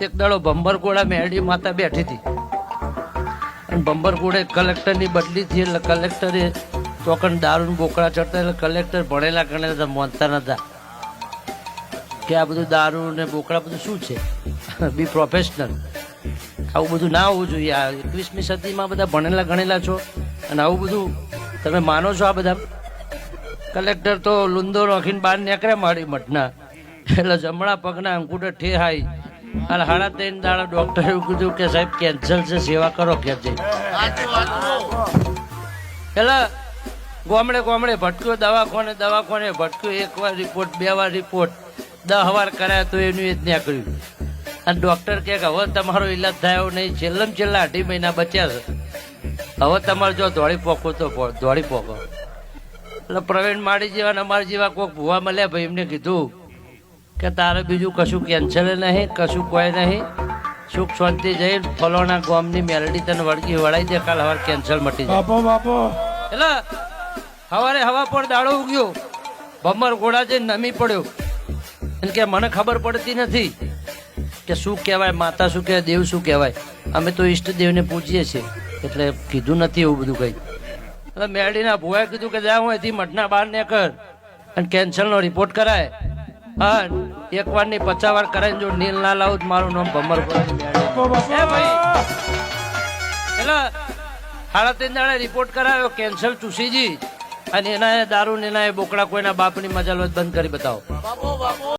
એક દાડો ભંબરકોડા મેરડી માતા બેઠી હતી અને ભંબરકોડે કલેક્ટરની બદલી થઈ એટલે કલેક્ટરે ચોકન દારૂ બોકડા ચડતા એટલે કલેક્ટર ભણેલા ગણેલા હતા, માનતા નતા કે આ બધું દારૂ ને બોકડા બધું શું છે. બી પ્રોફેશનલ. આવું બધું ના હોવું જોઈએ. આ 21મી સદીમાં બધા ભણેલા ગણેલા છો અને આવું બધું તમે માનો છો. આ બધા કલેક્ટર તો લુંદો નોખીને બહાર નીકળ્યા મારી મઠના એટલે જમણા પગના અંગૂઠે ઠેહાઈ અને 3.5 દાડા ડોક્ટરે એવું કીધું કે સાહેબ કેન્સર છે, સેવા કરો ઘેર જઈ. એટલે ગામડે ગામડે ભટક્યો, દવાખાને ભટક્યો, 1 વાર રિપોર્ટ 2 વાર રિપોર્ટ 10 વાર કરાય તો એનું એ જ નીકળ્યું. અને ડોક્ટર કહે કે હવે તમારો ઈલાજ થયો નહીં, છેલ્લામાં છેલ્લા 2.5 મહિના બચ્યા છે, હવે તમારે જો દોડી પોકો તો દોડી પોકો. એટલે પ્રવીણ માળી જેવા ને અમારા જેવા કોઈક ભૂવા મળ્યા ભાઈ, એમને કીધું કે તારે બીજું કશું કેન્સર નહીં, કશું કોઈ નહીં, સુખ શાંતિ જઈ ફલોના ગામની મેલડી તને વળગી વળાઈ દે, કાલ હવાર કેન્સર મટી જાય. એટલે સવારે હવા પર દાડો ઉગ્યો, ભમર ઘોડા જઈને નમી પડ્યો અને કે મને ખબર પડતી નથી કે શું કહેવાય, માતા શું કહેવાય, દેવ શું કહેવાય. અમે તો ઈષ્ટદેવને પૂજીએ છીએ એટલે કીધું નથી એવું બધું કંઈ. એટલે મેરડીના ભુવાએ કીધું કે જા હું અહીંથી મઠના બહાર નીકળ અને કેન્સરનો રિપોર્ટ કરાય. હા, 1 વાર નહીં 50 વાર કરાય. જો નીલ ના લાવું તો મારું નામ ભમર ભાઈ. એટલે 3.5 દાડે રિપોર્ટ કરાયો, કેન્સર ચૂસીજી અને એના દારૂ ને એના બોકડા કોઈના બાપની મજા લો બંધ કરી બતાવો.